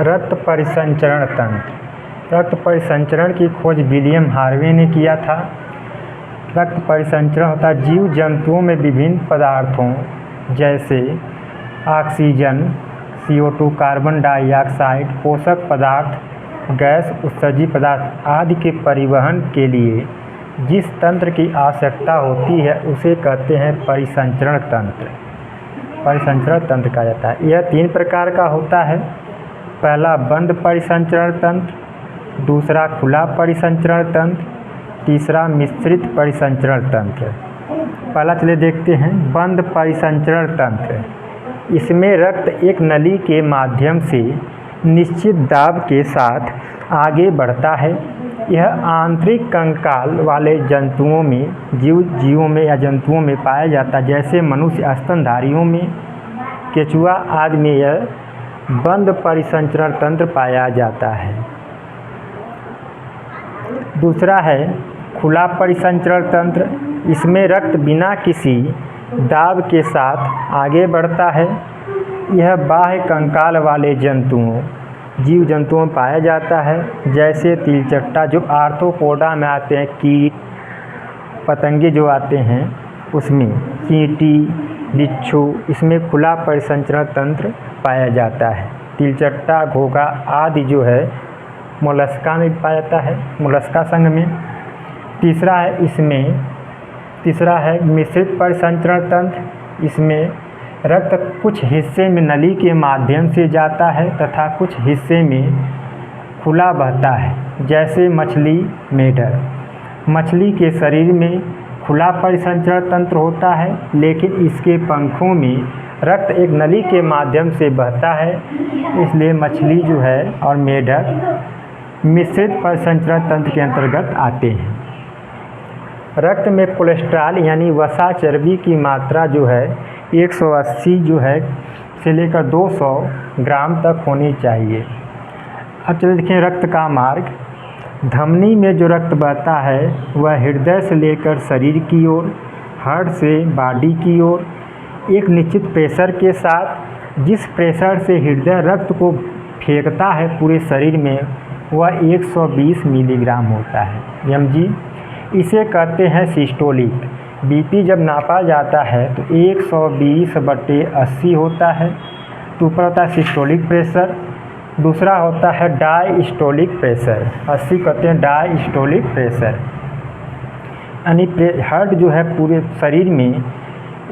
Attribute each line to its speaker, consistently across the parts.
Speaker 1: रक्त परिसंचरण तंत्र। रक्त परिसंचरण की खोज विलियम हार्वे ने किया था। रक्त परिसंचरण होता है जीव जंतुओं में विभिन्न पदार्थों जैसे ऑक्सीजन, CO2, कार्बन डाइऑक्साइड, पोषक पदार्थ, गैस, उत्सर्जी पदार्थ आदि के परिवहन के लिए जिस तंत्र की आवश्यकता होती है उसे कहते हैं परिसंचरण तंत्र। परिसंचरण तंत्र कहा जाता है। यह 3 प्रकार का होता है। पहला बंद परिसंचरण तंत्र, दूसरा खुला परिसंचरण तंत्र, तीसरा मिश्रित परिसंचरण तंत्र। पहला चलिए देखते हैं बंद परिसंचरण तंत्र। इसमें रक्त एक नली के माध्यम से निश्चित दाब के साथ आगे बढ़ता है। यह आंतरिक कंकाल वाले जंतुओं में जीवों में या जंतुओं में पाया जाता है, जैसे मनुष्य, स्तनधारियों में, केंचुआ आदि में यह बंद परिसंचरण तंत्र पाया जाता है। दूसरा है खुला परिसंचरण तंत्र। इसमें रक्त बिना किसी दाब के साथ आगे बढ़ता है। यह बाह्य कंकाल वाले जीव जंतुओं में पाया जाता है, जैसे तिलचट्टा जो आर्थ्रोपोडा में आते हैं, कीट पतंगे जो आते हैं उसमें, चींटी, बिच्छू, इसमें खुला परिसंचरण तंत्र पाया जाता है। तिलचट्टा, घोंघा आदि जो है मोलस्का में पाया जाता है, मोलस्का संघ में। तीसरा है मिश्रित परिसंचरण तंत्र। इसमें रक्त कुछ हिस्से में नली के माध्यम से जाता है तथा कुछ हिस्से में खुला बहता है, जैसे मछली, मेढक। मछली के शरीर में खुला परिसंचरण तंत्र होता है, लेकिन इसके पंखों में रक्त एक नली के माध्यम से बहता है, इसलिए मछली जो है और मेढक मिश्रित परिसंचरण तंत्र के अंतर्गत आते हैं। रक्त में कोलेस्ट्रॉल यानी वसा चर्बी की मात्रा जो है 180 जो है से लेकर 200 ग्राम तक होनी चाहिए। अब चलिए देखें रक्त का मार्ग। धमनी में जो रक्त बहता है वह हृदय से लेकर शरीर की ओर, हार्ट से बॉडी की ओर एक निश्चित प्रेशर के साथ, जिस प्रेशर से हृदय रक्त को फेंकता है पूरे शरीर में, वह 120 मिलीग्राम होता है mg। इसे कहते हैं सिस्टोलिक। बीपी जब नापा जाता है तो 120/80 होता है, तो ऊपर होता है सिस्टोलिक प्रेशर। दूसरा होता है डायस्टोलिक प्रेशर, 80 कहते हैं डायस्टोलिक प्रेशर। यानी हार्ट जो है पूरे शरीर में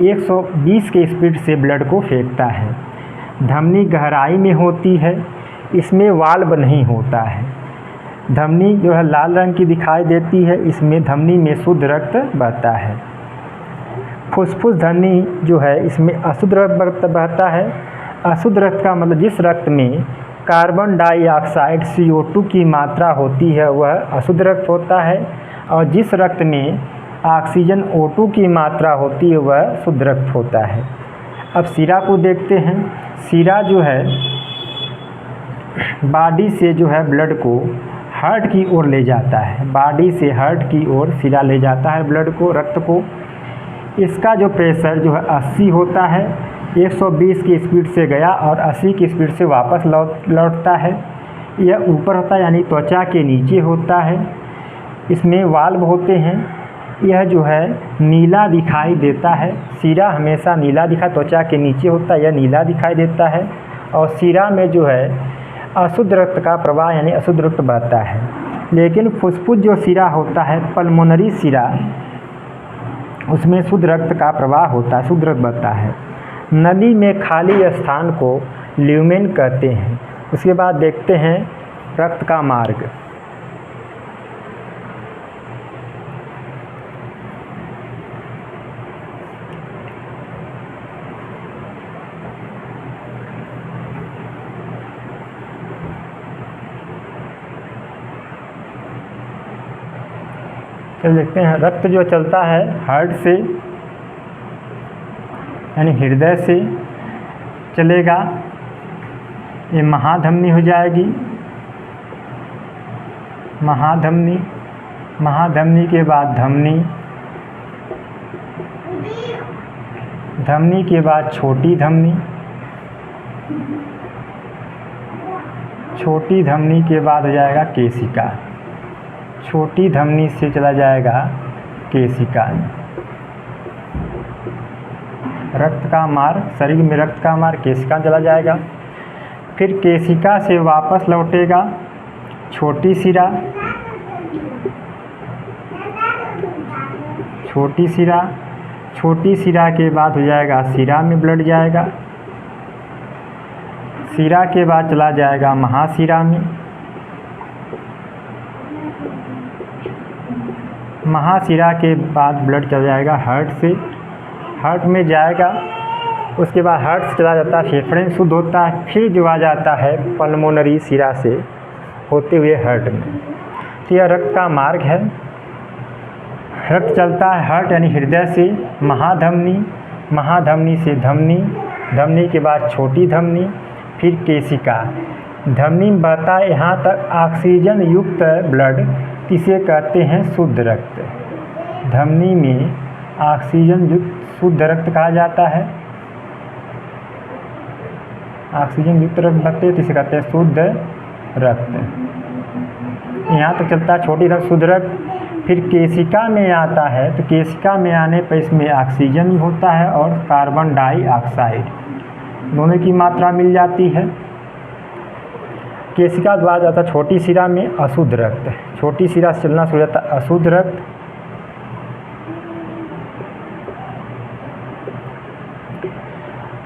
Speaker 1: 120 के स्पीड से ब्लड को फेंकता है। धमनी गहराई में होती है, इसमें वाल्व नहीं होता है। धमनी जो है लाल रंग की दिखाई देती है, इसमें धमनी में शुद्ध रक्त बहता है। फुसफुस धमनी जो है इसमें अशुद्ध रक्त बहता है। अशुद्ध रक्त का मतलब जिस रक्त में कार्बन डाइऑक्साइड CO2 की मात्रा होती है वह अशुद्ध रक्त होता है, और जिस रक्त में ऑक्सीजन O2 की मात्रा होती है वह शुद्ध रक्त होता है। अब शिरा को देखते हैं। शिरा जो है बॉडी से जो है ब्लड को हार्ट की ओर ले जाता है, बॉडी से हार्ट की ओर शिरा ले जाता है ब्लड को, रक्त को। इसका जो प्रेशर जो है 80 होता है, 120 की स्पीड से गया और 80 की स्पीड से वापस लौटता है। यह ऊपर होता है यानी त्वचा के नीचे होता है, इसमें वाल्व होते हैं। यह जो है नीला दिखाई देता है, शिरा हमेशा नीला त्वचा के नीचे होता है, यह नीला दिखाई देता है। और शिरा में जो है अशुद्ध रक्त का प्रवाह यानी अशुद्ध रक्त बहता है। लेकिन फुसफुस जो शिरा होता है, पल्मोनरी शिरा, उसमें शुद्ध रक्त का प्रवाह होता है, शुद्ध रक्त बहता है। नली में खाली स्थान को ल्यूमेन कहते हैं। उसके बाद देखते हैं रक्त का मार्ग। देखते हैं रक्त जो चलता है हार्ट से यानी हृदय से चलेगा, ये महाधमनी हो जाएगी। महाधमनी के बाद धमनी, धमनी के बाद छोटी धमनी, छोटी धमनी के बाद हो जाएगा केशिका, छोटी धमनी से चला जाएगा केशिका। रक्त का मार्ग, शरीर में रक्त का मार्ग केशिका चला जाएगा। फिर केशिका से वापस लौटेगा छोटी शिरा, छोटी शिरा, छोटी शिरा के बाद हो जाएगा शिरा में ब्लड जाएगा। शिरा के बाद चला जाएगा महाशिरा में, महाशिरा के बाद ब्लड चला जाएगा हार्ट से, हार्ट में जाएगा। उसके बाद हार्ट से चला जाता है फेफड़े में शुद्ध होता है, फिर जो आ जाता है पल्मोनरी शिरा से होते हुए हार्ट में। तो यह रक्त का मार्ग है। रक्त चलता है हार्ट यानी हृदय से महाधमनी, महाधमनी से धमनी, धमनी के बाद छोटी धमनी, फिर केशिका। धमनी में बहता है यहाँ तक ऑक्सीजन युक्त ब्लड, इसे कहते हैं शुद्ध रक्त। धमनी में ऑक्सीजन युक्त शुद्ध रक्त कहा जाता है। ऑक्सीजन युक्त रक्त बहते हैं, इसे कहते हैं शुद्ध रक्त। यहाँ तक चलता है छोटी रक्त शुद्ध रक्त। फिर केशिका में आता है, तो केशिका में आने पर इसमें ऑक्सीजन होता है और कार्बन डाइऑक्साइड, दोनों की मात्रा मिल जाती है। केशिका द्वारा जाता है छोटी शिरा में अशुद्ध रक्त, छोटी शिरा से चलना शुरू जाता है अशुद्ध रक्त।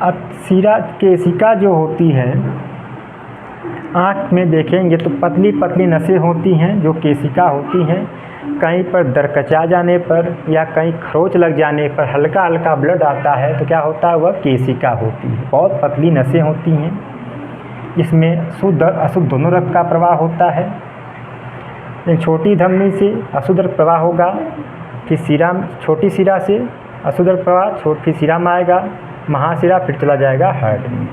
Speaker 1: अब शिरा केशिका जो होती है, आँख में देखेंगे तो पतली पतली नसें होती हैं जो केशिका होती हैं। कहीं पर दरकचा जाने पर या कहीं खरोच लग जाने पर हल्का हल्का ब्लड आता है तो क्या होता है, वह केशिका होती है। बहुत पतली नसें होती हैं, इसमें शुद्ध अशुद्ध दोनों रक्त का प्रवाह होता है। एक छोटी धमनी से अशुद्ध रक्त प्रवाह होगा, फिर शिरा, छोटी शिरा से अशुद्ध रक्त प्रवाह, फिर शिरा में आएगा महाशिरा, फिर चला जाएगा हार्ट में।